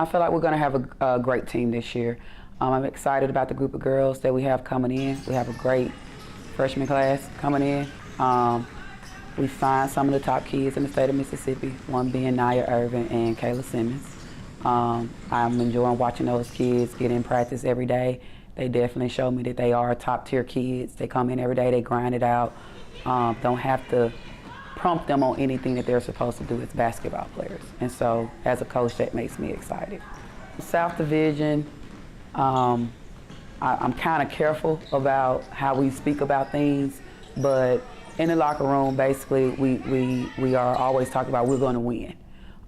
I feel like we're going to have a great team this year. I'm excited about the group of girls that we have coming in. We have a great freshman class coming in. We signed some of the top kids in the state of Mississippi, one being Nia Irvin and Kayla Simmons. I'm enjoying watching those kids get in practice every day. They definitely show me that they are top tier kids. They come in every day, they grind it out. Don't have to prompt them on anything that they're supposed to do as basketball players. And so as a coach, that makes me excited. South Division, I'm kind of careful about how we speak about things, but in the locker room, basically, we are always talking about we're going to win.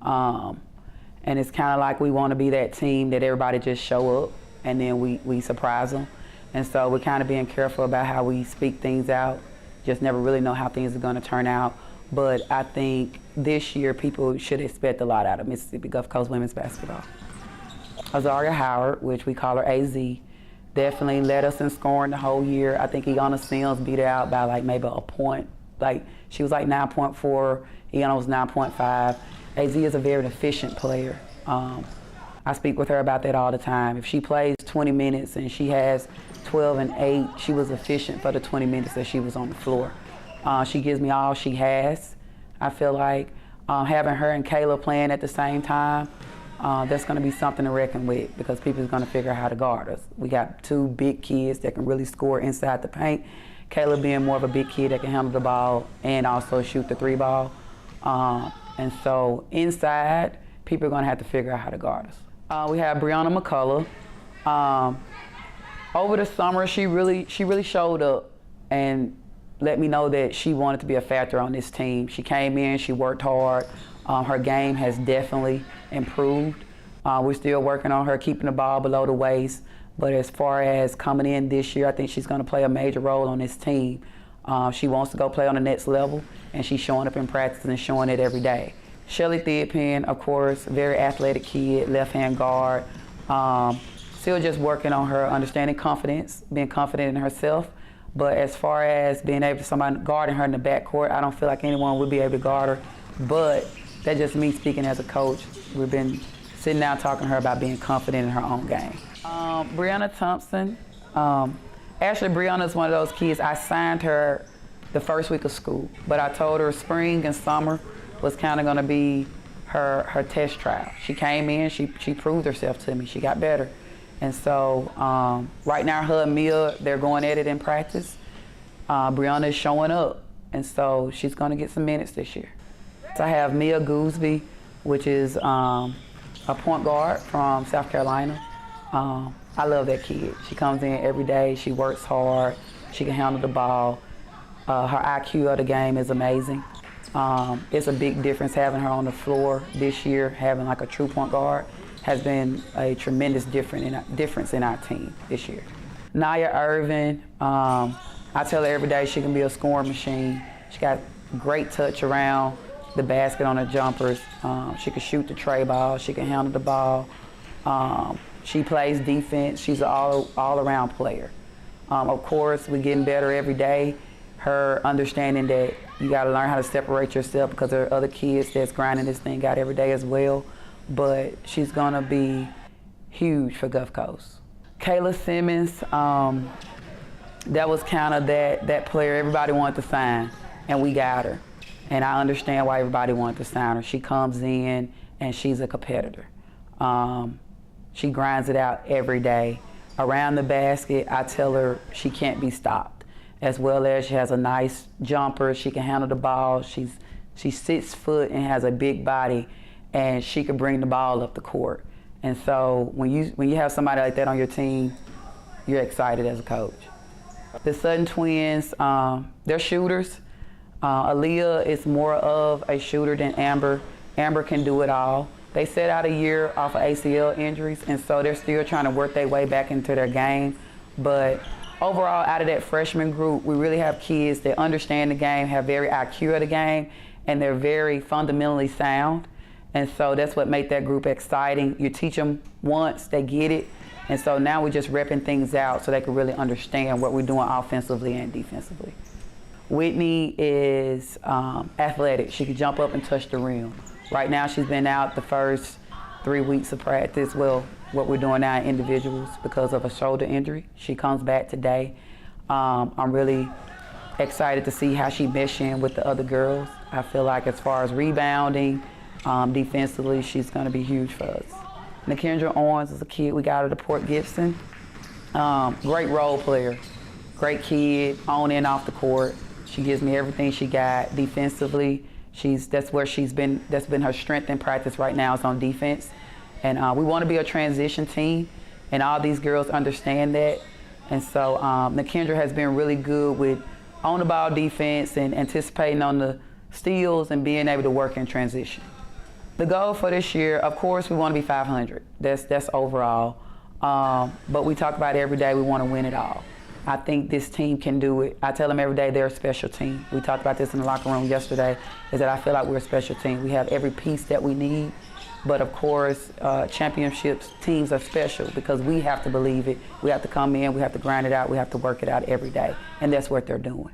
And it's kind of like we want to be that team that everybody just show up and then we surprise them. And so we're kind of being careful about how we speak things out. Just never really know how things are going to turn out. But I think this year people should expect a lot out of Mississippi Gulf Coast women's basketball. Azaria Howard, which we call her AZ, definitely led us in scoring the whole year. I think Iana Sims beat her out by like maybe a point. Like she was like 9.4, Iana was 9.5. AZ is a very efficient player. I speak with her about that all the time. If she plays 20 minutes and she has 12 and 8, she was efficient for the 20 minutes that she was on the floor. She gives me all she has. I feel like having her and Kayla playing at the same time, that's going to be something to reckon with because people are going to figure out how to guard us. We got two big kids that can really score inside the paint. Kayla being more of a big kid that can handle the ball and also shoot the 3 ball. And so inside, people are going to have to figure out how to guard us. We have Brianna McCullough. Over the summer, she really showed up and let me know that she wanted to be a factor on this team. She came in, she worked hard. Her game has definitely improved. We're still working on her keeping the ball below the waist, but as far as coming in this year, I think she's going to play a major role on this team. She wants to go play on the next level, and she's showing up in practice and showing it every day. Shelly Thigpen, of course, very athletic kid, left-hand guard. Still just working on her understanding confidence, being confident in herself. But as far as being able to somebody guarding her in the backcourt, I don't feel like anyone would be able to guard her. But that's just me speaking as a coach. We've been sitting down talking to her about being confident in her own game. Brianna Thompson. Actually, Brianna is one of those kids. I signed her the first week of school, but I told her spring and summer was kind of going to be her test trial. She came in, she proved herself to me. She got better. And so right now, her and Mia, they're going at it in practice. Brianna is showing up, and so she's going to get some minutes this year. So I have Mia Gooseby, which is a point guard from South Carolina. I love that kid. She comes in every day, she works hard, she can handle the ball. Her IQ of the game is amazing. It's a big difference having her on the floor this year, having like a true point guard has been a tremendous difference in our team this year. Nia Irvin, I tell her every day she can be a scoring machine. She got great touch around the basket on her jumpers. She can shoot the tray ball. She can handle the ball. She plays defense. She's an all-around player. Of course, we're getting better every day. Her understanding that you got to learn how to separate yourself because there are other kids that's grinding this thing out every day as well. But she's going to be huge for Gulf Coast. Kayla Simmons, that was kind of that player everybody wanted to sign, and we got her. And I understand why everybody wanted to sign her. She comes in, and she's a competitor. She grinds it out every day. Around the basket, I tell her she can't be stopped, as well as she has a nice jumper. She can handle the ball. She's 6 foot and has a big body, and she can bring the ball up the court. And so when you have somebody like that on your team, you're excited as a coach. The Sutton twins, they're shooters. Aaliyah is more of a shooter than Amber. Amber can do it all. They set out a year off of ACL injuries, and so they're still trying to work their way back into their game. But overall, out of that freshman group, we really have kids that understand the game, have very IQ of the game, and they're very fundamentally sound. And so that's what made that group exciting. You teach them once, they get it. And so now we're just repping things out so they can really understand what we're doing offensively and defensively. Whitney is athletic. She can jump up and touch the rim. Right now she's been out the first 3 weeks of practice. Well, what we're doing now in individuals because of a shoulder injury. She comes back today. I'm really excited to see how she mesh in with the other girls. I feel like as far as rebounding, defensively, she's going to be huge for us. Nakendra Owens is a kid we got out of Port Gibson. Great role player, great kid, on and off the court. She gives me everything she got defensively. That's been her strength in practice right now is on defense. And we want to be a transition team, and all these girls understand that. And so Nakendra has been really good with on-the-ball defense and anticipating on the steals and being able to work in transition. The goal for this year, of course, we want to be 500. That's overall. But we talk about it every day, we want to win it all. I think this team can do it. I tell them every day they're a special team. We talked about this in the locker room yesterday, is that I feel like we're a special team. We have every piece that we need. But of course, championships teams are special because we have to believe it. We have to come in, we have to grind it out, we have to work it out every day. And that's what they're doing.